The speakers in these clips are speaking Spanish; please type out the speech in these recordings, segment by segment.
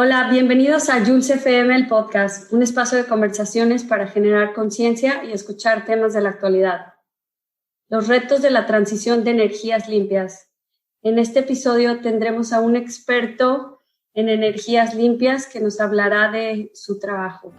Hola, bienvenidos a Jules FM, el podcast, un espacio de conversaciones para generar conciencia y escuchar temas de la actualidad. Los retos de la transición de energías limpias. En este episodio tendremos a un experto en energías limpias que nos hablará de su trabajo.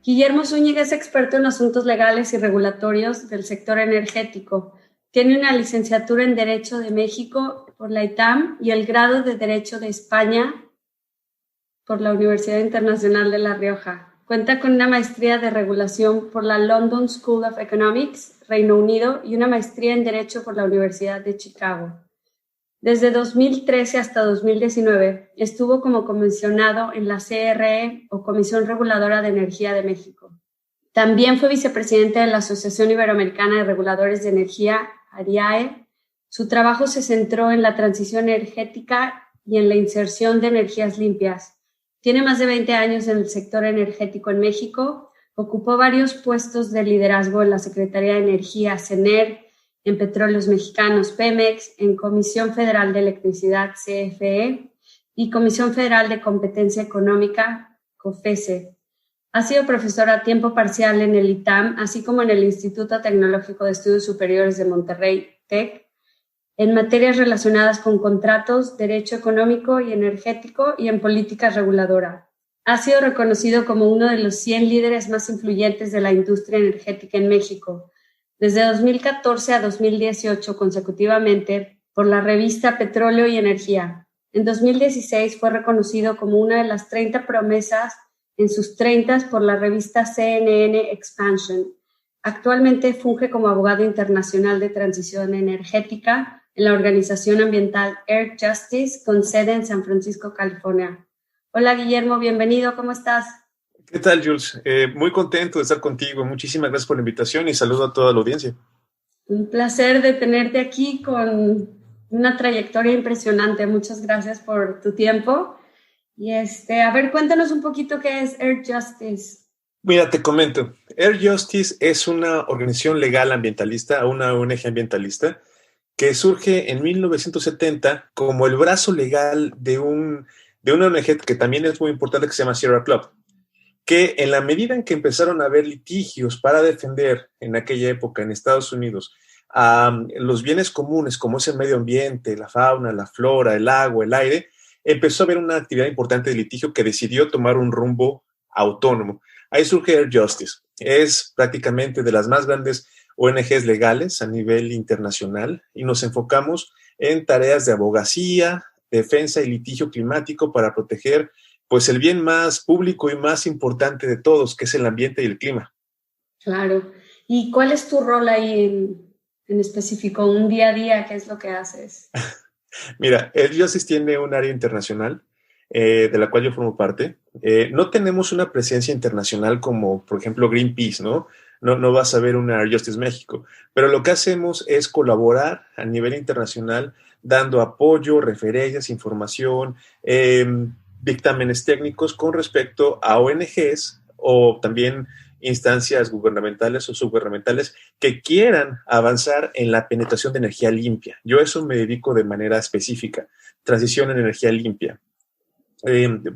Guillermo Zúñiga es experto en asuntos legales y regulatorios del sector energético. Tiene una licenciatura en Derecho de México por la ITAM y el grado de Derecho de España por la Universidad Internacional de La Rioja. Cuenta con una maestría de regulación por la London School of Economics, Reino Unido, y una maestría en Derecho por la Universidad de Chicago. Desde 2013 hasta 2019 estuvo como comisionado en la CRE o Comisión Reguladora de Energía de México. También fue vicepresidente de la Asociación Iberoamericana de Reguladores de Energía, ARIAE. Su trabajo se centró en la transición energética y en la inserción de energías limpias. Tiene más de 20 años en el sector energético en México. Ocupó varios puestos de liderazgo en la Secretaría de Energía, CENER, en Petróleos Mexicanos, Pemex, en Comisión Federal de Electricidad, CFE, y Comisión Federal de Competencia Económica, COFESE. Ha sido profesor a tiempo parcial en el ITAM, así como en el Instituto Tecnológico de Estudios Superiores de Monterrey, TEC, en materias relacionadas con contratos, derecho económico y energético y en política reguladora. Ha sido reconocido como uno de los 100 líderes más influyentes de la industria energética en México, desde 2014 a 2018 consecutivamente por la revista Petróleo y Energía. En 2016 fue reconocido como una de las 30 promesas en sus 30 por la revista CNN Expansion. Actualmente funge como abogado internacional de transición energética en la organización ambiental Earth Justice con sede en San Francisco, California. Hola Guillermo, bienvenido, ¿cómo estás? ¿Qué tal, Jules? Muy contento de estar contigo. Muchísimas gracias por la invitación y saludo a toda la audiencia. Un placer de tenerte aquí con una trayectoria impresionante. Muchas gracias por tu tiempo. Y a ver, cuéntanos un poquito qué es Earth Justice. Mira, te comento. Earth Justice es una organización legal ambientalista, una ONG ambientalista, que surge en 1970 como el brazo legal de una ONG que también es muy importante, que se llama Sierra Club, que en la medida en que empezaron a haber litigios para defender en aquella época en Estados Unidos los bienes comunes como es el medio ambiente, la fauna, la flora, el agua, el aire, empezó a haber una actividad importante de litigio que decidió tomar un rumbo autónomo. Ahí surge Earth Justice. Es prácticamente de las más grandes ONGs legales a nivel internacional y nos enfocamos en tareas de abogacía, defensa y litigio climático para proteger pues el bien más público y más importante de todos, que es el ambiente y el clima. Claro. ¿Y cuál es tu rol ahí en específico? Un día a día, ¿qué es lo que haces? Mira, Earth Justice tiene un área internacional de la cual yo formo parte. No tenemos una presencia internacional como, por ejemplo, Greenpeace, ¿no? No vas a ver una Earth Justice México, pero lo que hacemos es colaborar a nivel internacional dando apoyo, referencias, información, dictámenes técnicos con respecto a ONGs o también instancias gubernamentales o subgubernamentales que quieran avanzar en la penetración de energía limpia. Yo a eso me dedico de manera específica, transición en energía limpia.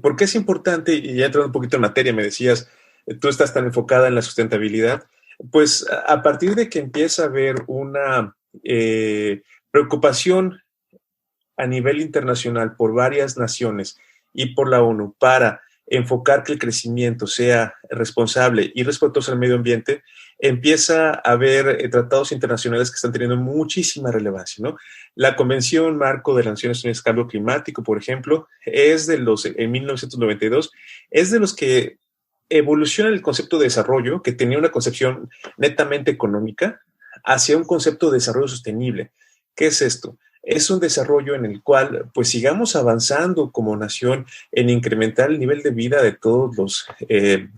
¿Por qué es importante? Y ya entrando un poquito en materia, me decías, tú estás tan enfocada en la sustentabilidad. Pues a partir de que empieza a haber una preocupación a nivel internacional por varias naciones y por la ONU para enfocar que el crecimiento sea responsable y respetuoso al medio ambiente, empieza a haber tratados internacionales que están teniendo muchísima relevancia, ¿no? La Convención Marco de las Naciones Unidas de Cambio Climático, por ejemplo, en 1992, es de los que evoluciona el concepto de desarrollo, que tenía una concepción netamente económica, hacia un concepto de desarrollo sostenible. ¿Qué es esto? Es un desarrollo en el cual pues sigamos avanzando como nación en incrementar el nivel de vida de todas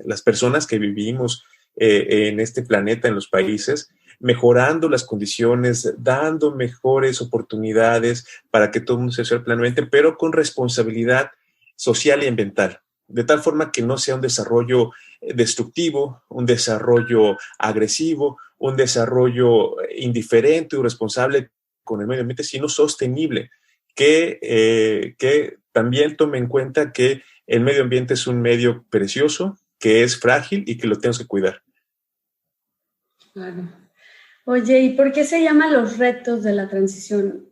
las personas que vivimos en este planeta, en los países, mejorando las condiciones, dando mejores oportunidades para que todo el mundo se desarrolle plenamente, pero con responsabilidad social y ambiental. de tal forma que no sea un desarrollo destructivo, un desarrollo agresivo, un desarrollo indiferente o irresponsable con el medio ambiente, sino sostenible, que también tome en cuenta que el medio ambiente es un medio precioso, que es frágil y que lo tenemos que cuidar. Claro. Oye, ¿y por qué se llaman los retos de la transición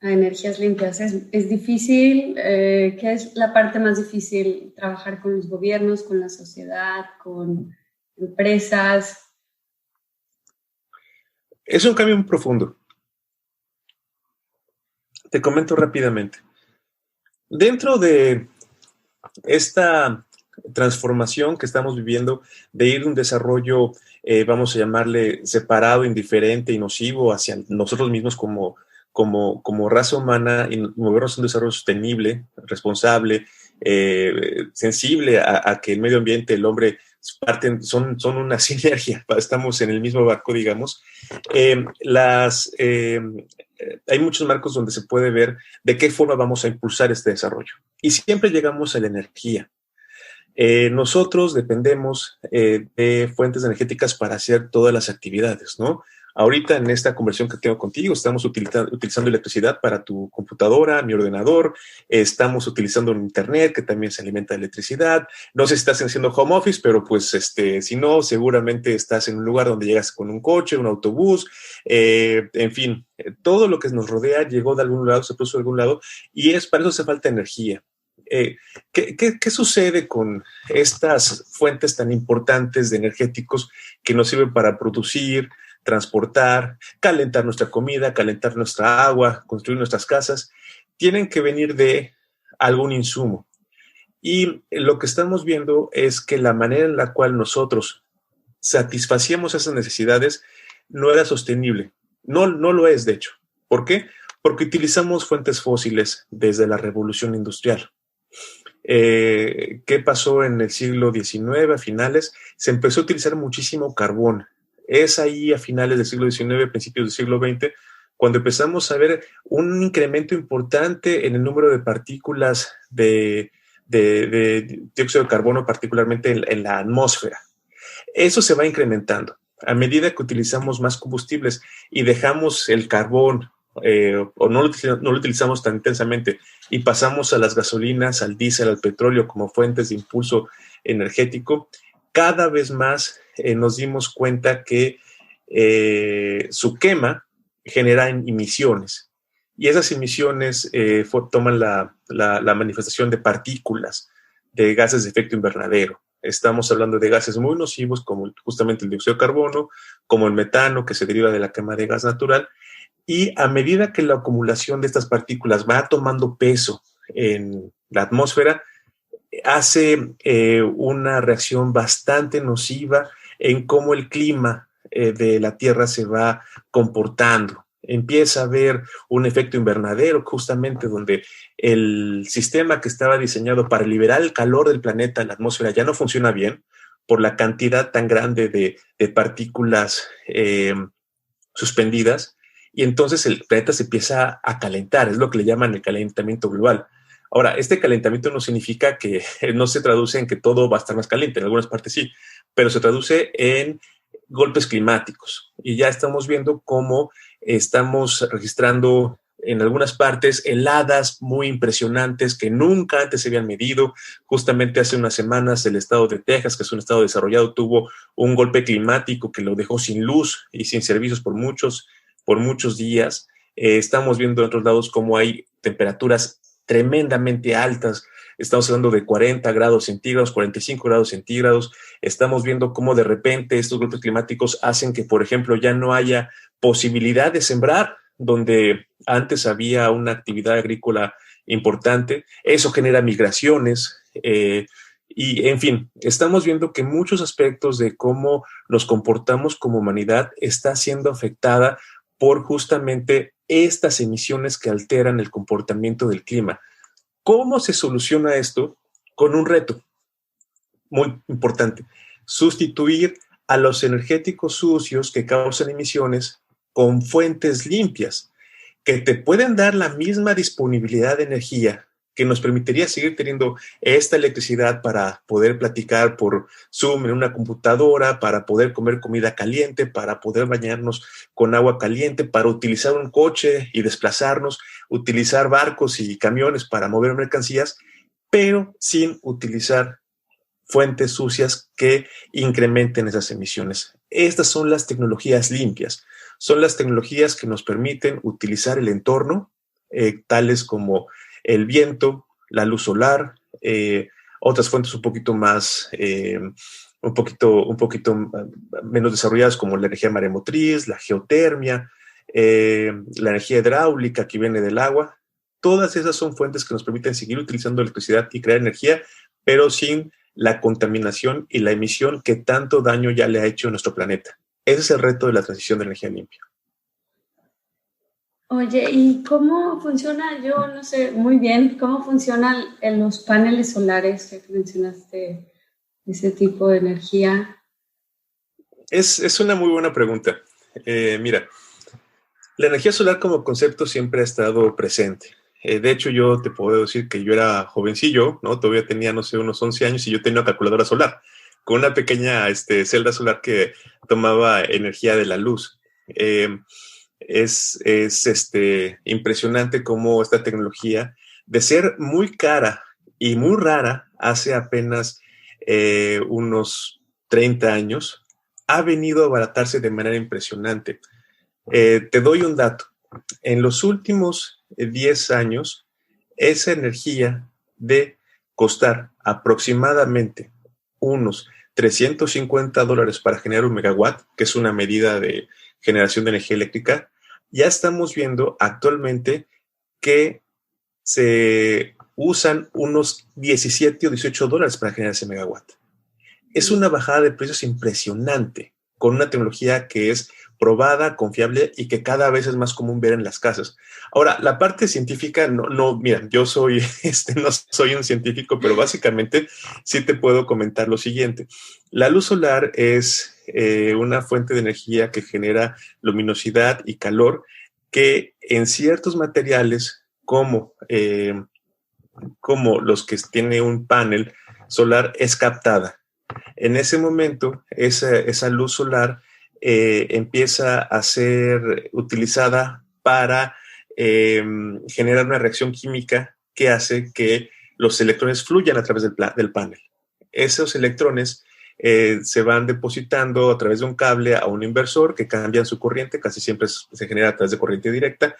a energías limpias? ¿Es difícil? ¿Qué es la parte más difícil? ¿Trabajar con los gobiernos, con la sociedad, con empresas? Es un cambio muy profundo. Te comento rápidamente. Dentro de esta transformación que estamos viviendo de ir de un desarrollo, vamos a llamarle separado, indiferente y nocivo hacia nosotros mismos como raza humana y movernos a un desarrollo sostenible, responsable, sensible a que el medio ambiente, el hombre, son una sinergia, estamos en el mismo barco, digamos. Hay muchos marcos donde se puede ver de qué forma vamos a impulsar este desarrollo. Y siempre llegamos a la energía. Nosotros dependemos de fuentes energéticas para hacer todas las actividades, ¿no? Ahorita en esta conversión que tengo contigo, estamos utilizando electricidad para tu computadora, mi ordenador, estamos utilizando internet que también se alimenta de electricidad. No sé si estás haciendo home office, pero pues si no, seguramente estás en un lugar donde llegas con un coche, un autobús, en fin, todo lo que nos rodea llegó de algún lado, se puso de algún lado y para eso hace falta energía. ¿Qué sucede con estas fuentes tan importantes de energéticos que nos sirven para producir, transportar, calentar nuestra comida, calentar nuestra agua, construir nuestras casas? Tienen que venir de algún insumo. Y lo que estamos viendo es que la manera en la cual nosotros satisfacíamos esas necesidades no era sostenible. No lo es, de hecho. ¿Por qué? Porque utilizamos fuentes fósiles desde la revolución industrial. ¿Qué pasó en el siglo XIX a finales? Se empezó a utilizar muchísimo carbón. Es ahí a finales del siglo XIX, principios del siglo XX, cuando empezamos a ver un incremento importante en el número de partículas de dióxido de carbono, particularmente en la atmósfera. Eso se va incrementando a medida que utilizamos más combustibles y dejamos el carbón o no lo utilizamos tan intensamente y pasamos a las gasolinas, al diésel, al petróleo como fuentes de impulso energético. Cada vez más nos dimos cuenta que su quema genera emisiones y esas emisiones toman la manifestación de partículas de gases de efecto invernadero. Estamos hablando de gases muy nocivos como justamente el dióxido de carbono, como el metano que se deriva de la quema de gas natural. Y a medida que la acumulación de estas partículas va tomando peso en la atmósfera, hace una reacción bastante nociva en cómo el clima de la Tierra se va comportando. Empieza a haber un efecto invernadero, justamente donde el sistema que estaba diseñado para liberar el calor del planeta en la atmósfera ya no funciona bien por la cantidad tan grande de partículas suspendidas. Y entonces el planeta se empieza a calentar, es lo que le llaman el calentamiento global. Ahora, este calentamiento no significa que no se traduce en que todo va a estar más caliente, en algunas partes sí, pero se traduce en golpes climáticos. Y ya estamos viendo cómo estamos registrando en algunas partes heladas muy impresionantes que nunca antes se habían medido. Justamente hace unas semanas el estado de Texas, que es un estado desarrollado, tuvo un golpe climático que lo dejó sin luz y sin servicios por muchos días. Estamos viendo en otros lados cómo hay temperaturas tremendamente altas. Estamos hablando de 40 grados centígrados, 45 grados centígrados. Estamos viendo cómo de repente estos golpes climáticos hacen que, por ejemplo, ya no haya posibilidad de sembrar donde antes había una actividad agrícola importante. Eso genera migraciones. Y, en fin, estamos viendo que muchos aspectos de cómo nos comportamos como humanidad está siendo afectada por justamente estas emisiones que alteran el comportamiento del clima. ¿Cómo se soluciona esto? Con un reto muy importante: sustituir a los energéticos sucios que causan emisiones con fuentes limpias, que te pueden dar la misma disponibilidad de energía, que nos permitiría seguir teniendo esta electricidad para poder platicar por Zoom en una computadora, para poder comer comida caliente, para poder bañarnos con agua caliente, para utilizar un coche y desplazarnos, utilizar barcos y camiones para mover mercancías, pero sin utilizar fuentes sucias que incrementen esas emisiones. Estas son las tecnologías limpias, son las tecnologías que nos permiten utilizar el entorno, tales como el viento, la luz solar, otras fuentes un poquito más, un poquito menos desarrolladas como la energía maremotriz, la geotermia, la energía hidráulica que viene del agua. Todas esas son fuentes que nos permiten seguir utilizando electricidad y crear energía, pero sin la contaminación y la emisión que tanto daño ya le ha hecho a nuestro planeta. Ese es el reto de la transición de energía limpia. Oye, ¿y cómo funciona? Yo no sé muy bien cómo funcionan los paneles solares que mencionaste, ese tipo de energía. Es una muy buena pregunta. Mira, la energía solar como concepto siempre ha estado presente. De hecho, yo te puedo decir que yo era jovencillo, ¿no? Todavía tenía, no sé, unos 11 años y yo tenía una calculadora solar con una pequeña celda solar que tomaba energía de la luz. Es impresionante cómo esta tecnología, de ser muy cara y muy rara hace apenas unos 30 años, ha venido a abaratarse de manera impresionante. Te doy un dato. En los últimos 10 años, esa energía de costar aproximadamente unos $350 para generar un megawatt, que es una medida de generación de energía eléctrica, ya estamos viendo actualmente que se usan unos 17 o $18 para generar ese megawatt. Es una bajada de precios impresionante con una tecnología que es probada, confiable y que cada vez es más común ver en las casas. Ahora, la parte científica, mira, yo soy, no soy un científico, pero básicamente sí te puedo comentar lo siguiente. La luz solar es una fuente de energía que genera luminosidad y calor que en ciertos materiales como los que tiene un panel solar es captada. En ese momento, esa luz solar empieza a ser utilizada para generar una reacción química que hace que los electrones fluyan a través del panel. Esos electrones se van depositando a través de un cable a un inversor que cambian su corriente, casi siempre se genera a través de corriente directa,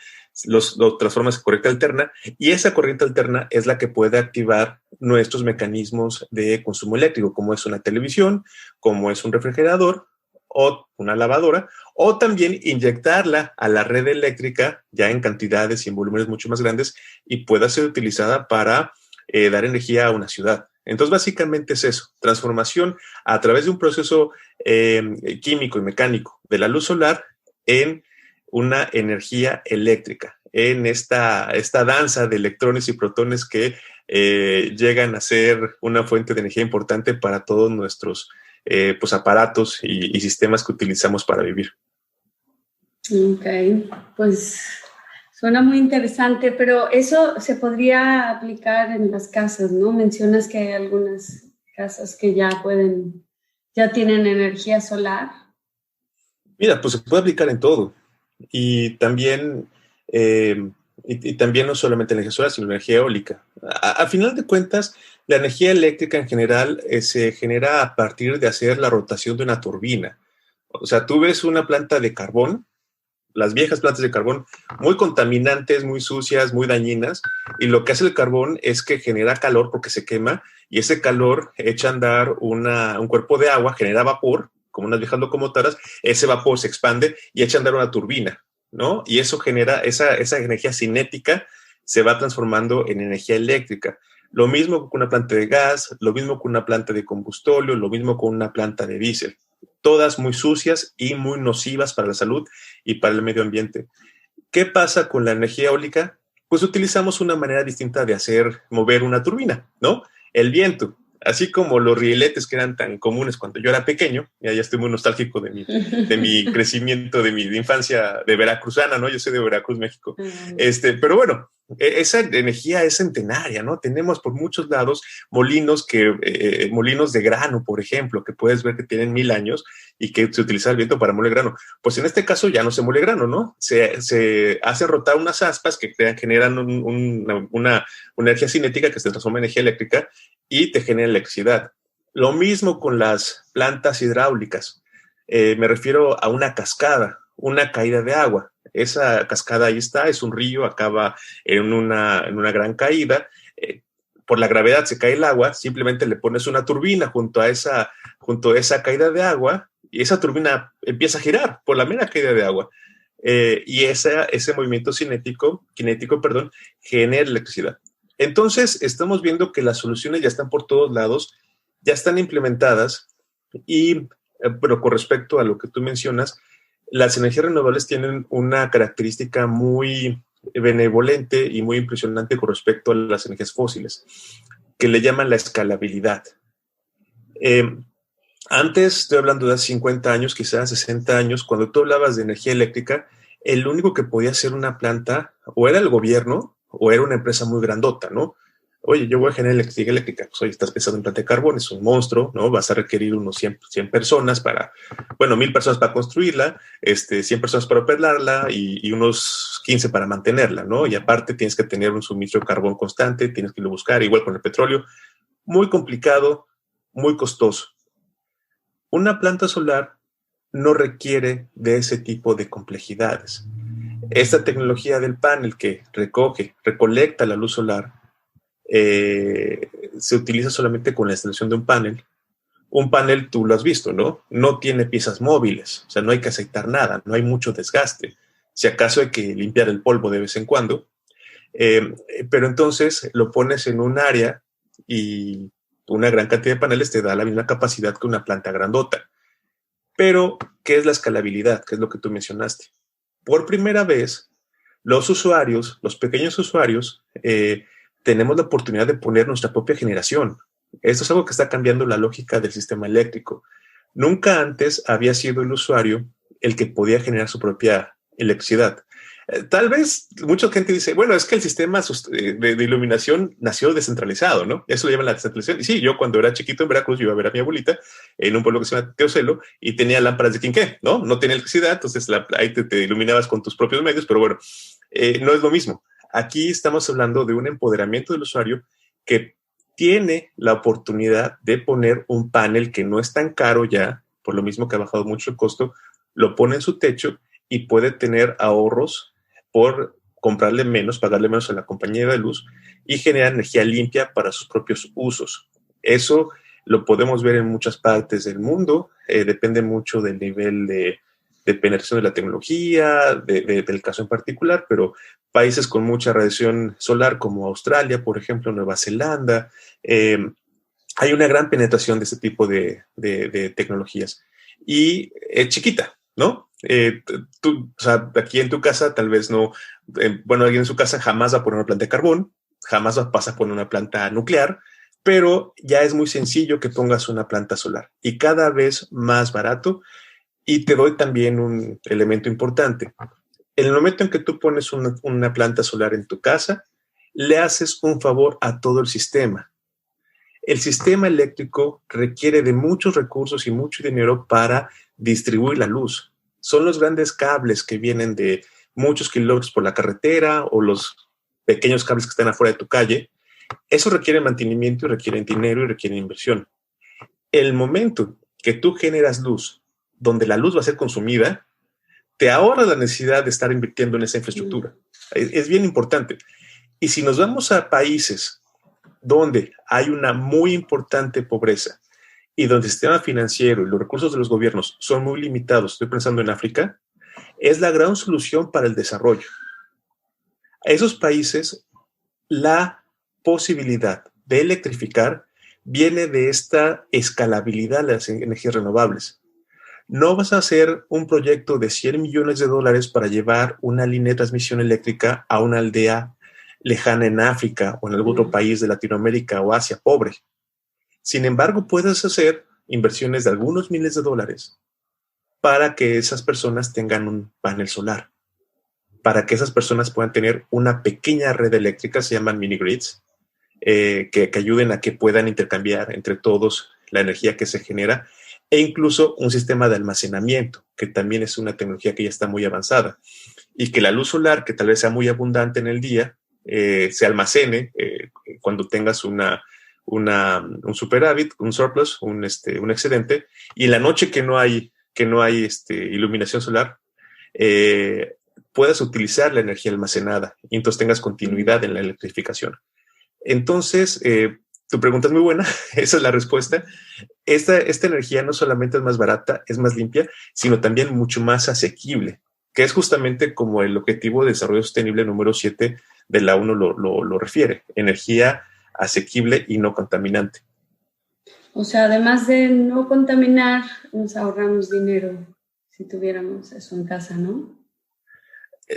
lo transforma en corriente alterna, y esa corriente alterna es la que puede activar nuestros mecanismos de consumo eléctrico, como es una televisión, como es un refrigerador o una lavadora, o también inyectarla a la red eléctrica ya en cantidades y en volúmenes mucho más grandes y pueda ser utilizada para dar energía a una ciudad. Entonces, básicamente es eso, transformación a través de un proceso químico y mecánico de la luz solar en una energía eléctrica, en esta danza de electrones y protones que llegan a ser una fuente de energía importante para todos nuestros aparatos y sistemas que utilizamos para vivir. Ok, pues suena muy interesante, pero eso se podría aplicar en las casas, ¿no? Mencionas que hay algunas casas que ya tienen energía solar. Mira, pues se puede aplicar en todo. Y también, también no solamente energía solar, sino energía eólica. A final de cuentas, la energía eléctrica en general se genera a partir de hacer la rotación de una turbina. O sea, tú ves una planta de carbón, las viejas plantas de carbón, muy contaminantes, muy sucias, muy dañinas, y lo que hace el carbón es que genera calor porque se quema, y ese calor echa a andar un cuerpo de agua, genera vapor, como unas viejas locomotoras, ese vapor se expande y echa a andar una turbina, ¿no? Y eso genera, esa energía cinética se va transformando en energía eléctrica. Lo mismo con una planta de gas, lo mismo con una planta de combustóleo, lo mismo con una planta de diésel. Todas muy sucias y muy nocivas para la salud y para el medio ambiente. ¿Qué pasa con la energía eólica? Pues utilizamos una manera distinta de hacer mover una turbina, ¿no? El viento. Así como los rieletes que eran tan comunes cuando yo era pequeño, ya estoy muy nostálgico de mi crecimiento, de mi infancia de veracruzana, ¿no? Yo soy de Veracruz, México. Pero bueno, Esa energía es centenaria, ¿no? Tenemos por muchos lados molinos molinos de grano, por ejemplo, que puedes ver que tienen 1000 años y que se utiliza el viento para moler grano. Pues en este caso ya no se mole grano, ¿no? Se hace rotar unas aspas que generan una energía cinética que se transforma en energía eléctrica y te genera electricidad. Lo mismo con las plantas hidráulicas. Me refiero a una cascada, una caída de agua. Esa cascada ahí está, es un río, acaba en una gran caída. Por la gravedad se cae el agua, simplemente le pones una turbina junto a esa caída de agua y esa turbina empieza a girar por la mera caída de agua. Y ese movimiento kinético, genera electricidad. Entonces, estamos viendo que las soluciones ya están por todos lados, ya están implementadas y, pero con respecto a lo que tú mencionas, las energías renovables tienen una característica muy benevolente y muy impresionante con respecto a las energías fósiles, que le llaman la escalabilidad. Antes, estoy hablando de hace 50 años, quizás 60 años, cuando tú hablabas de energía eléctrica, el único que podía hacer una planta o era el gobierno o era una empresa muy grandota, ¿no? Oye, yo voy a generar eléctrica. Pues, oye, estás pensando en planta de carbón, es un monstruo, ¿no? Vas a requerir unos 100 personas 1000 personas para construirla, 100 personas para operarla y unos 15 para mantenerla, ¿no? Y aparte tienes que tener un suministro de carbón constante, tienes que irlo a buscar, igual con el petróleo. Muy complicado, muy costoso. Una planta solar no requiere de ese tipo de complejidades. Esta tecnología del panel que recolecta la luz solar, se utiliza solamente con la instalación de un panel. Un panel, tú lo has visto, ¿no? No tiene piezas móviles, o sea, no hay que aceitar nada, no hay mucho desgaste. Si acaso hay que limpiar el polvo de vez en cuando, pero entonces lo pones en un área y una gran cantidad de paneles te da la misma capacidad que una planta grandota. Pero, ¿qué es la escalabilidad? ¿Qué es lo que tú mencionaste? Por primera vez, los pequeños usuarios, tenemos la oportunidad de poner nuestra propia generación. Esto es algo que está cambiando la lógica del sistema eléctrico. Nunca antes había sido el usuario el que podía generar su propia electricidad. Tal vez mucha gente dice, bueno, es que el sistema de iluminación nació descentralizado, ¿no? Eso lo llaman la descentralización. Y sí, yo cuando era chiquito en Veracruz, yo iba a ver a mi abuelita en un pueblo que se llama Teocelo y tenía lámparas de quinqué, ¿no? No tenía electricidad, entonces ahí te iluminabas con tus propios medios, pero bueno, no es lo mismo. Aquí estamos hablando de un empoderamiento del usuario que tiene la oportunidad de poner un panel que no es tan caro ya, por lo mismo que ha bajado mucho el costo, lo pone en su techo y puede tener ahorros por pagarle menos a la compañía de luz y generar energía limpia para sus propios usos. Eso lo podemos ver en muchas partes del mundo, depende mucho del nivel de penetración de la tecnología, del caso en particular, pero países con mucha radiación solar como Australia, por ejemplo, Nueva Zelanda, hay una gran penetración de este tipo de tecnologías y es chiquita, ¿no? Tú, o sea, aquí en tu casa tal vez no, alguien en su casa jamás va a poner una planta de carbón, jamás vas a poner una planta nuclear, pero ya es muy sencillo que pongas una planta solar y cada vez más barato. Y te doy también un elemento importante. En el momento en que tú pones una planta solar en tu casa, le haces un favor a todo el sistema. El sistema eléctrico requiere de muchos recursos y mucho dinero para distribuir la luz. Son los grandes cables que vienen de muchos kilómetros por la carretera o los pequeños cables que están afuera de tu calle. Eso requiere mantenimiento y requiere dinero y requiere inversión. El momento que tú generas luz donde la luz va a ser consumida, te ahorra la necesidad de estar invirtiendo en esa infraestructura. Es bien importante. Y si nos vamos a países donde hay una muy importante pobreza y donde el sistema financiero y los recursos de los gobiernos son muy limitados, estoy pensando en África, es la gran solución para el desarrollo. A esos países, la posibilidad de electrificar viene de esta escalabilidad de las energías renovables. No vas a hacer un proyecto de $100 millones para llevar una línea de transmisión eléctrica a una aldea lejana en África o en algún otro país de Latinoamérica o Asia pobre. Sin embargo, puedes hacer inversiones de algunos miles de dólares para que esas personas tengan un panel solar. para que esas personas puedan tener una pequeña red eléctrica, se llaman mini grids, que ayuden a que puedan intercambiar entre todos la energía que se genera, e incluso un sistema de almacenamiento, que también es una tecnología que ya está muy avanzada, y que la luz solar, que tal vez sea muy abundante en el día, se almacene cuando tengas un superávit, un surplus, un excedente, y en la noche que no hay iluminación solar, puedas utilizar la energía almacenada y entonces tengas continuidad en la electrificación. Entonces, tu pregunta es muy buena, esa es la respuesta. Esta energía no solamente es más barata, es más limpia, sino también mucho más asequible, que es justamente como el objetivo de desarrollo sostenible número 7 de la ONU lo refiere, energía asequible y no contaminante. O sea, además de no contaminar, nos ahorramos dinero si tuviéramos eso en casa, ¿no?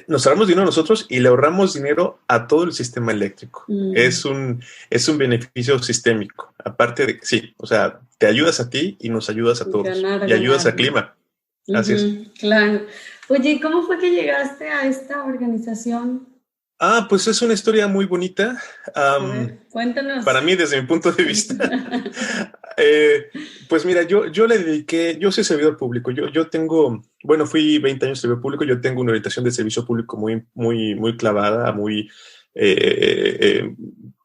Nos ahorramos dinero nosotros y le ahorramos dinero a todo el sistema eléctrico. Es un beneficio sistémico. Aparte de que sí, o sea, te ayudas a ti y nos ayudas a todos. Y ayudas al clima. Así es. Claro. Oye, ¿cómo fue que llegaste a esta organización? Pues es una historia muy bonita. Cuéntanos. Para mí, desde mi punto de vista. Pues mira, yo le dediqué, yo soy servidor público. Yo tengo, bueno, fui 20 años servidor público. Yo tengo una orientación de servicio público muy clavada,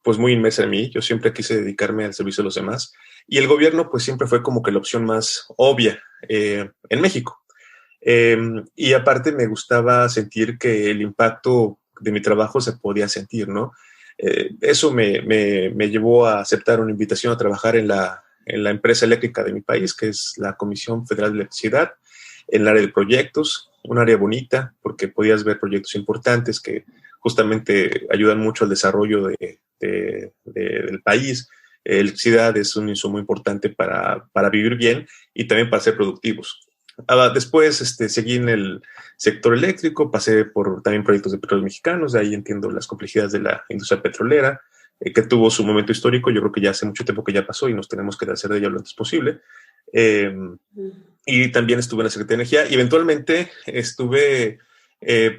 pues muy inmersa en mí. Yo siempre quise dedicarme al servicio de los demás. Y el gobierno, pues siempre fue como que la opción más obvia en México. Y aparte me gustaba sentir que el impacto de mi trabajo se podía sentir, ¿no? Eso me llevó a aceptar una invitación a trabajar en la empresa eléctrica de mi país, que es la Comisión Federal de Electricidad, en el área de proyectos, un área bonita, porque podías ver proyectos importantes que justamente ayudan mucho al desarrollo del país. Electricidad es un insumo importante para vivir bien y también para ser productivos. Después seguí en el sector eléctrico, pasé por también proyectos de petróleos mexicanos, de ahí entiendo las complejidades de la industria petrolera, que tuvo su momento histórico. Yo creo que ya hace mucho tiempo que ya pasó y nos tenemos que deshacer de ella lo antes posible. Y también estuve en la Secretaría de Energía y eventualmente estuve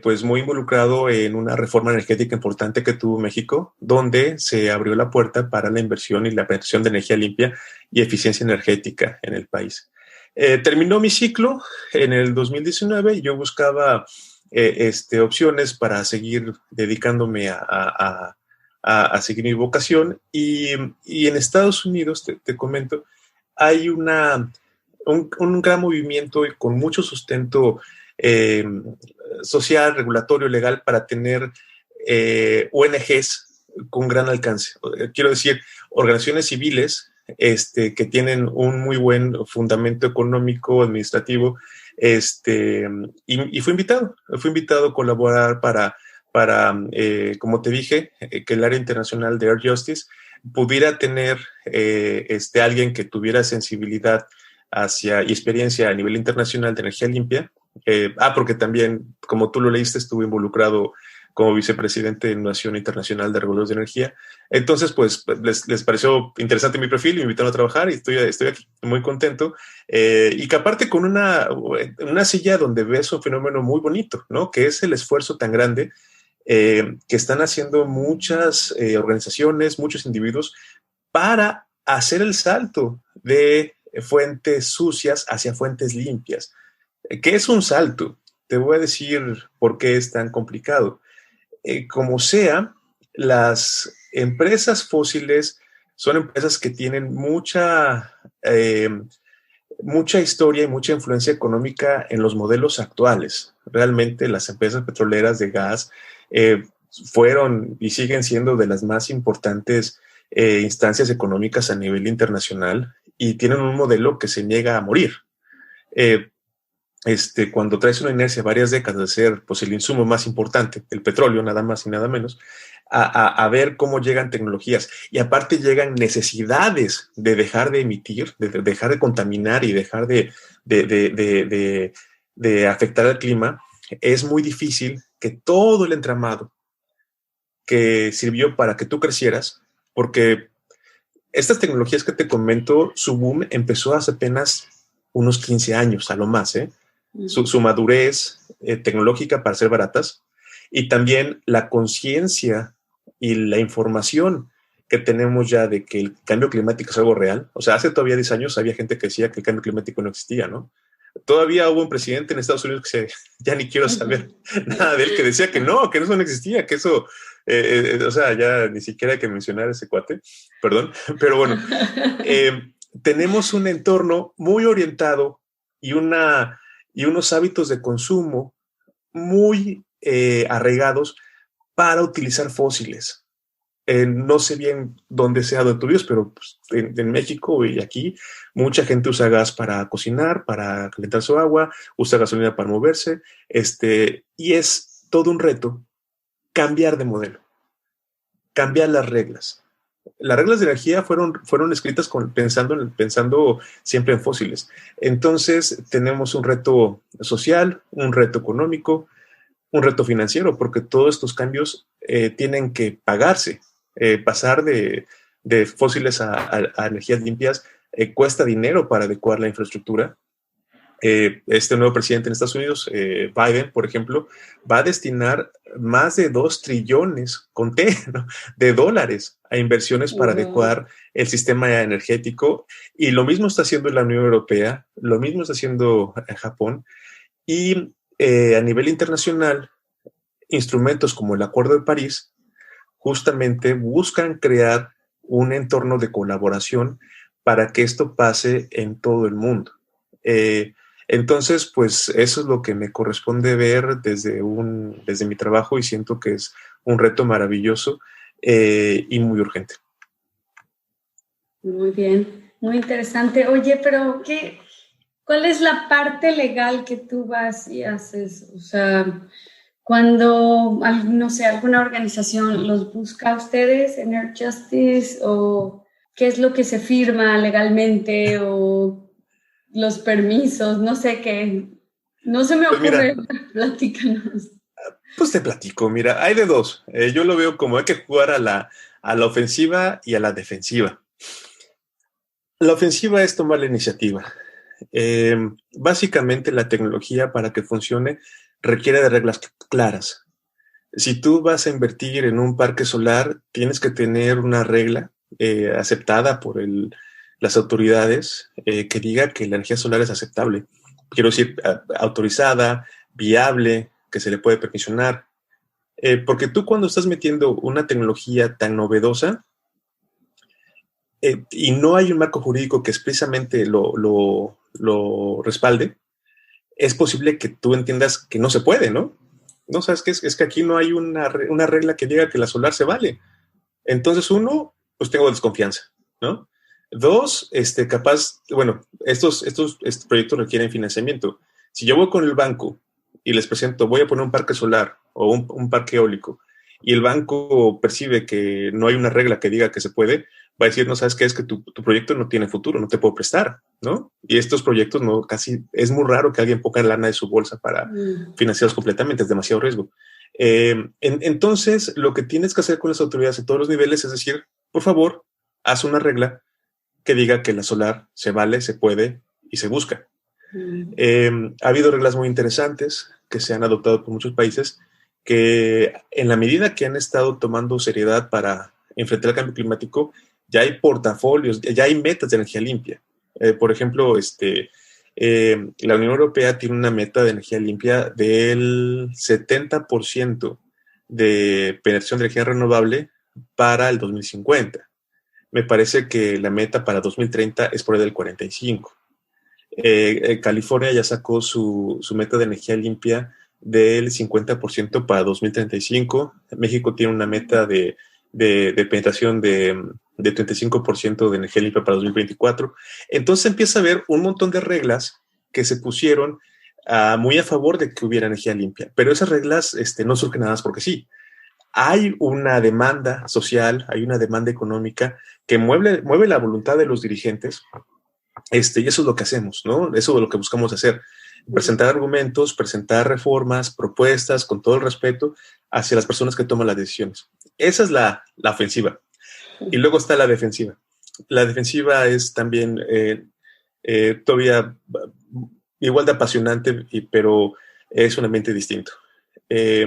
pues muy involucrado en una reforma energética importante que tuvo México, donde se abrió la puerta para la inversión y la penetración de energía limpia y eficiencia energética en el país. Terminó mi ciclo en el 2019 y yo buscaba opciones para seguir dedicándome a seguir mi vocación y en Estados Unidos, te comento, hay un gran movimiento con mucho sustento social, regulatorio, legal para tener ONGs con gran alcance. Quiero decir, organizaciones civiles que tienen un muy buen fundamento económico, administrativo, y fui invitado a colaborar para como te dije, que el área internacional de Air Justice pudiera tener alguien que tuviera sensibilidad y experiencia a nivel internacional de energía limpia. Porque también, como tú lo leíste, estuve involucrado como vicepresidente de Nación Internacional de Reguladores de Energía. Entonces, pues, les pareció interesante mi perfil y me invitaron a trabajar y estoy aquí muy contento. Y que aparte con una silla donde ves un fenómeno muy bonito, ¿no? Que es el esfuerzo tan grande que están haciendo muchas organizaciones, muchos individuos para hacer el salto de fuentes sucias hacia fuentes limpias. ¿Qué es un salto? Te voy a decir por qué es tan complicado. Como sea, las empresas fósiles son empresas que tienen mucha historia y mucha influencia económica en los modelos actuales. Realmente las empresas petroleras de gas fueron y siguen siendo de las más importantes instancias económicas a nivel internacional y tienen un modelo que se niega a morir. Cuando traes una inercia varias décadas de ser pues, el insumo más importante, el petróleo, nada más y nada menos, a ver cómo llegan tecnologías y aparte llegan necesidades de dejar de emitir, de dejar de contaminar y dejar de afectar al clima, es muy difícil que todo el entramado que sirvió para que tú crecieras, porque estas tecnologías que te comento, su boom empezó hace apenas unos 15 años, a lo más, su madurez tecnológica para ser baratas, y también la conciencia y la información que tenemos ya de que el cambio climático es algo real. O sea, hace todavía 10 años había gente que decía que el cambio climático no existía, ¿no? Todavía hubo un presidente en Estados Unidos ya ni quiero saber nada de él, que decía que eso no existía, que eso, o sea, ya ni siquiera hay que mencionar a ese cuate, perdón, pero bueno, tenemos un entorno muy orientado y unos hábitos de consumo muy arraigados para utilizar fósiles. No sé bien dónde sea de tuyos, pero pues, en México y aquí mucha gente usa gas para cocinar, para calentar su agua, usa gasolina para moverse, y es todo un reto cambiar de modelo, cambiar las reglas. Las reglas de energía fueron escritas pensando siempre en fósiles. Entonces tenemos un reto social, un reto económico, un reto financiero, porque todos estos cambios tienen que pagarse. Pasar de fósiles a energías limpias cuesta dinero para adecuar la infraestructura. Este nuevo presidente en Estados Unidos, Biden, por ejemplo, va a destinar más de 2 trillones, conté, ¿no?, de dólares a inversiones para adecuar el sistema energético. Y lo mismo está haciendo la Unión Europea, lo mismo está haciendo Japón. Y a nivel internacional, instrumentos como el Acuerdo de París justamente buscan crear un entorno de colaboración para que esto pase en todo el mundo. Entonces, pues eso es lo que me corresponde ver desde mi trabajo, y siento que es un reto maravilloso y muy urgente. Muy bien, muy interesante. Oye, pero ¿cuál es la parte legal que tú vas y haces? O sea, cuando, no sé, alguna organización los busca a ustedes, Enerjustice, o qué es lo que se firma legalmente, o los permisos, no sé qué. No se me ocurre, platícanos. Pues te platico, mira, hay de dos. Yo lo veo como hay que jugar a la ofensiva y a la defensiva. La ofensiva es tomar la iniciativa. Básicamente la tecnología, para que funcione, requiere de reglas claras. Si tú vas a invertir en un parque solar, tienes que tener una regla aceptada por las autoridades que diga que la energía solar es aceptable. Quiero decir, autorizada, viable, que se le puede permisionar. Porque tú, cuando estás metiendo una tecnología tan novedosa y no hay un marco jurídico que expresamente lo respalde, es posible que tú entiendas que no se puede, ¿no? No, ¿sabes qué? Es que aquí no hay una regla que diga que la solar se vale. Entonces, uno, pues tengo desconfianza, ¿no? Dos, capaz, bueno, estos proyectos requieren financiamiento. Si yo voy con el banco y les presento, voy a poner un parque solar o un parque eólico, y el banco percibe que no hay una regla que diga que se puede, va a decir, no, ¿sabes qué? Es que tu proyecto no tiene futuro, no te puedo prestar, ¿no? Y estos proyectos es muy raro que alguien ponga lana de su bolsa para financiarlos completamente, es demasiado riesgo. Entonces, lo que tienes que hacer con las autoridades a todos los niveles es decir, por favor, haz una regla que diga que la solar se vale, se puede y se busca. Ha habido reglas muy interesantes que se han adoptado por muchos países que, en la medida que han estado tomando seriedad para enfrentar el cambio climático, ya hay portafolios, ya hay metas de energía limpia. Por ejemplo, la Unión Europea tiene una meta de energía limpia del 70% de penetración de energía renovable para el 2050. Me parece que la meta para 2030 es por ahí del 45%. California ya sacó su meta de energía limpia del 50% para 2035. México tiene una meta de penetración de 35% de energía limpia para 2024. Entonces empieza a haber un montón de reglas que se pusieron muy a favor de que hubiera energía limpia, pero esas reglas no surgen nada más porque sí. Hay una demanda social, hay una demanda económica que mueve la voluntad de los dirigentes, y eso es lo que hacemos, ¿no? Eso es lo que buscamos hacer. Presentar argumentos, presentar reformas, propuestas, con todo el respeto hacia las personas que toman las decisiones. Esa es la ofensiva. Y luego está la defensiva. La defensiva es también todavía igual de apasionante, pero es un ambiente distinto.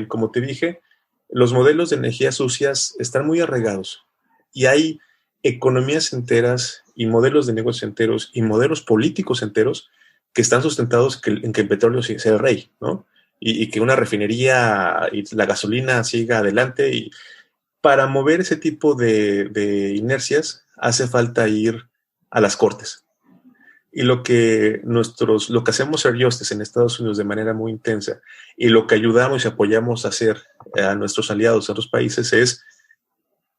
como te dije, los modelos de energías sucias están muy arraigados y hay economías enteras y modelos de negocios enteros y modelos políticos enteros que están sustentados en que el petróleo sea el rey, ¿no? Y que una refinería y la gasolina siga adelante. Y para mover ese tipo de inercias hace falta ir a las cortes. Y lo que hacemos Air Justice en Estados Unidos de manera muy intensa y lo que ayudamos y apoyamos a hacer a nuestros aliados, a otros países, es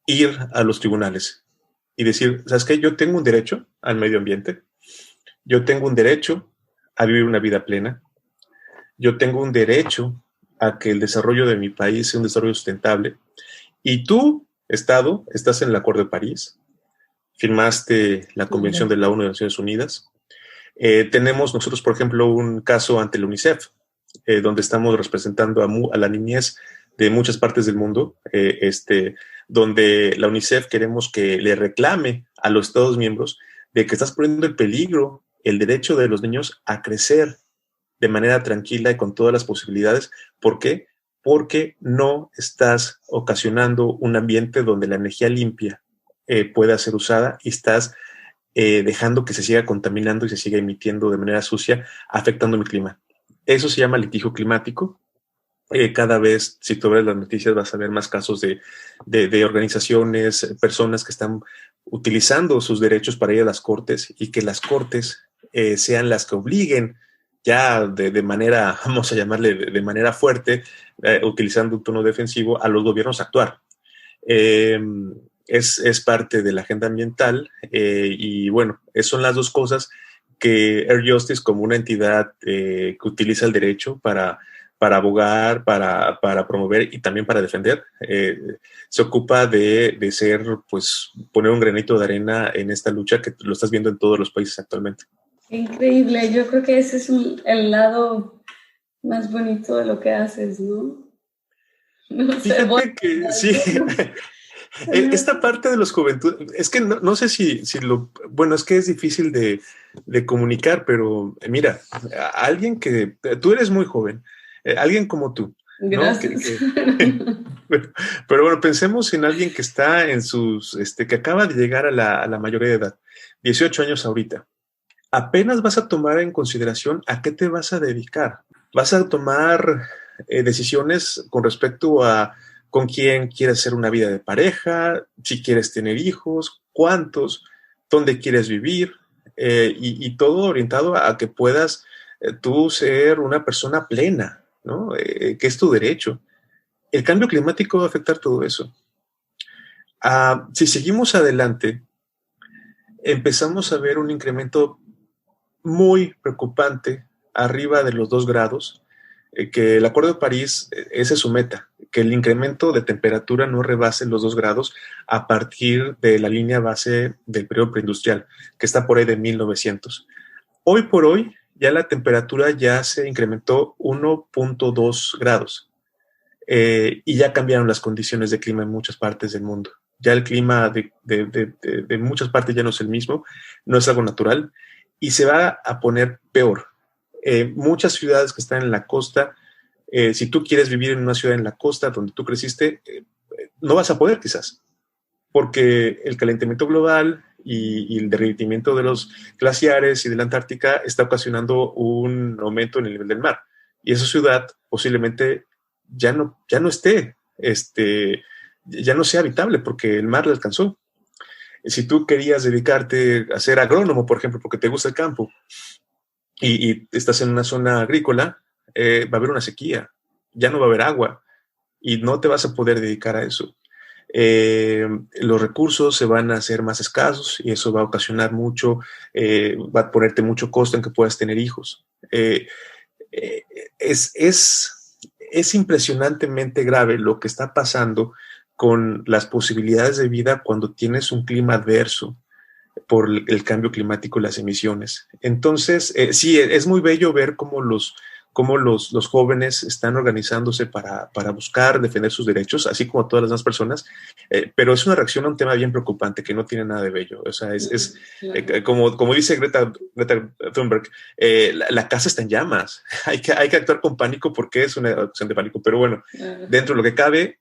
ir a los tribunales y decir, ¿sabes qué? Yo tengo un derecho al medio ambiente, yo tengo un derecho a vivir una vida plena, yo tengo un derecho a que el desarrollo de mi país sea un desarrollo sustentable, y tú, Estado, estás en el Acuerdo de París, firmaste la Convención de la ONU de Naciones Unidas. Tenemos nosotros, por ejemplo, un caso ante la UNICEF, donde estamos representando a la niñez de muchas partes del mundo, donde la UNICEF queremos que le reclame a los Estados miembros de que estás poniendo en peligro el derecho de los niños a crecer de manera tranquila y con todas las posibilidades. ¿Por qué? Porque no estás ocasionando un ambiente donde la energía limpia pueda ser usada y estás dejando que se siga contaminando y se siga emitiendo de manera sucia, afectando el clima. Eso se llama litigio climático. Cada vez, si tú ves las noticias, vas a ver más casos de organizaciones, personas que están utilizando sus derechos para ir a las cortes y que las cortes sean las que obliguen ya de manera, vamos a llamarle de manera fuerte, utilizando un tono defensivo, a los gobiernos a actuar. Es parte de la agenda ambiental y bueno, son las dos cosas que Air Justice, como una entidad que utiliza el derecho para abogar, para promover y también para defender, se ocupa de ser, pues, poner un granito de arena en esta lucha que lo estás viendo en todos los países actualmente. Increíble, yo creo que ese es el lado más bonito de lo que haces, ¿no? Fíjate que sí. Esta parte de los juventudes, es que no sé si bueno, es que es difícil de comunicar, pero mira, alguien que, tú eres muy joven, alguien como tú, ¿no? Gracias. Pero bueno, pensemos en alguien que está en sus, que acaba de llegar a la mayoría de edad, 18 años ahorita. Apenas vas a tomar en consideración a qué te vas a dedicar. Vas a tomar decisiones con respecto a con quién quieres hacer una vida de pareja, si quieres tener hijos, cuántos, dónde quieres vivir, y todo orientado a que puedas tú ser una persona plena, ¿no? Que es tu derecho. El cambio climático va a afectar todo eso. Si seguimos adelante, empezamos a ver un incremento muy preocupante arriba de los 2 grados, que el Acuerdo de París, esa es su meta, que el incremento de temperatura no rebase los 2 grados a partir de la línea base del periodo preindustrial, que está por ahí de 1900. Hoy por hoy, ya la temperatura ya se incrementó 1.2 grados y ya cambiaron las condiciones de clima en muchas partes del mundo. Ya el clima de muchas partes ya no es el mismo, no es algo natural y se va a poner peor. Muchas ciudades que están en la costa, si tú quieres vivir en una ciudad en la costa donde tú creciste, no vas a poder quizás, porque el calentamiento global y el derretimiento de los glaciares y de la Antártica está ocasionando un aumento en el nivel del mar. Y esa ciudad posiblemente ya no esté, ya no sea habitable porque el mar la alcanzó. Si tú querías dedicarte a ser agrónomo, por ejemplo, porque te gusta el campo, y estás en una zona agrícola, va a haber una sequía, ya no va a haber agua y no te vas a poder dedicar a eso. Los recursos se van a hacer más escasos y eso va a ocasionar mucho, va a ponerte mucho costo en que puedas tener hijos. Es impresionantemente grave lo que está pasando con las posibilidades de vida cuando tienes un clima adverso por el cambio climático y las emisiones. Entonces, sí, es muy bello ver cómo los cómo los jóvenes están organizándose para buscar defender sus derechos, así como todas las demás personas, pero es una reacción a un tema bien preocupante que no tiene nada de bello. O sea, como dice Greta Thunberg, la casa está en llamas. Hay que actuar con pánico porque es una acción de pánico, pero bueno, dentro de lo que cabe,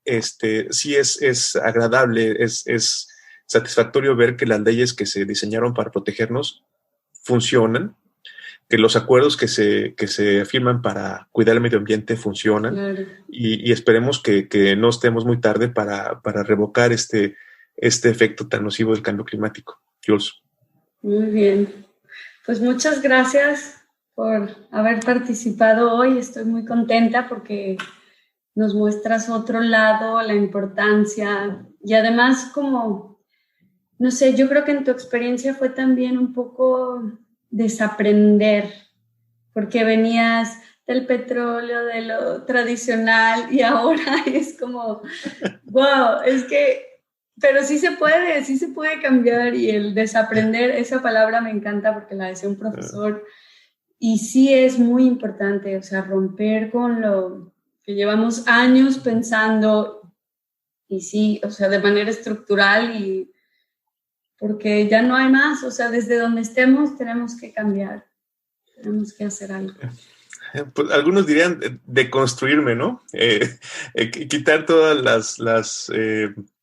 sí es agradable, es satisfactorio ver que las leyes que se diseñaron para protegernos funcionan, que los acuerdos que se firman para cuidar el medio ambiente funcionan, y esperemos que no estemos muy tarde para revocar este efecto tan nocivo del cambio climático. Jules. Muy bien. Pues muchas gracias por haber participado hoy. Estoy muy contenta porque nos muestras otro lado, la importancia, y además como, no sé, yo creo que en tu experiencia fue también un poco desaprender, porque venías del petróleo, de lo tradicional, y ahora es como, wow, pero sí se puede cambiar, y el desaprender, esa palabra me encanta porque la decía un profesor, y sí es muy importante, o sea, romper con lo que llevamos años pensando, y sí, o sea, de manera estructural, y porque ya no hay más, o sea, desde donde estemos tenemos que cambiar, tenemos que hacer algo. Pues algunos dirían deconstruirme, ¿no? Quitar todas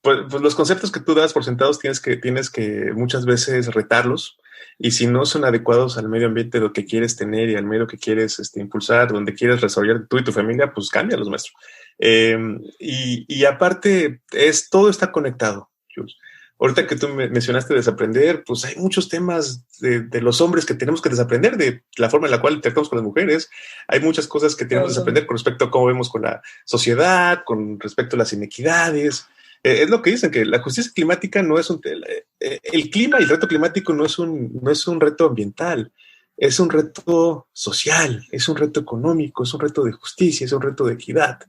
pues los conceptos que tú das por sentados, tienes que muchas veces retarlos, y si no son adecuados al medio ambiente lo que quieres tener y al medio que quieres impulsar, donde quieres desarrollar tú y tu familia, pues cámbialos, maestro. Y aparte, todo está conectado, Jules. Ahorita que tú mencionaste desaprender, pues hay muchos temas de los hombres que tenemos que desaprender, de la forma en la cual tratamos con las mujeres. Hay muchas cosas que tenemos que desaprender con respecto a cómo vemos con la sociedad, con respecto a las inequidades. Es lo que dicen, que la justicia climática no es el clima y el reto climático no es un reto ambiental, es un reto social, es un reto económico, es un reto de justicia, es un reto de equidad.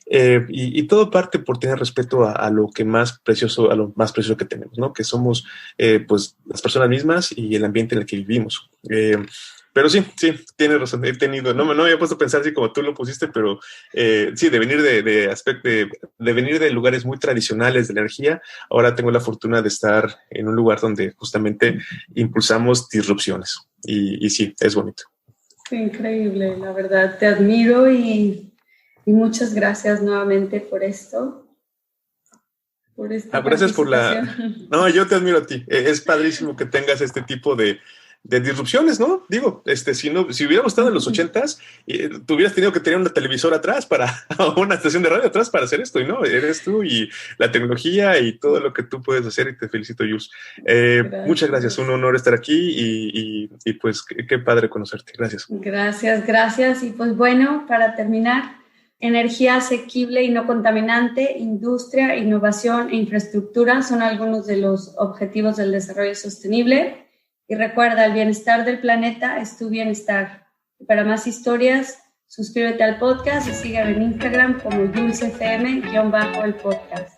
Y todo parte por tener respeto a lo más precioso que tenemos, ¿no? Que somos pues las personas mismas y el ambiente en el que vivimos. Pero sí, tienes razón. No me había puesto a pensar así como tú lo pusiste, pero sí, de venir de venir de lugares muy tradicionales de la energía, ahora tengo la fortuna de estar en un lugar donde justamente impulsamos disrupciones. Y sí, es bonito. Qué increíble, la verdad. Te admiro y muchas gracias nuevamente por esto. Gracias por No, yo te admiro a ti. Es padrísimo que tengas este tipo de disrupciones, ¿no? Digo, si hubiéramos estado en los 80s, tú hubieras tenido que tener una televisora atrás o una estación de radio atrás para hacer esto, y no, eres tú y la tecnología y todo lo que tú puedes hacer, y te felicito, Jules. Muchas gracias, un honor estar aquí y pues qué padre conocerte. Gracias. Gracias. Y pues bueno, para terminar, energía asequible y no contaminante, industria, innovación e infraestructura son algunos de los objetivos del desarrollo sostenible. Y recuerda, el bienestar del planeta es tu bienestar. Y para más historias, suscríbete al podcast y sígueme en Instagram como JulesFM_el podcast.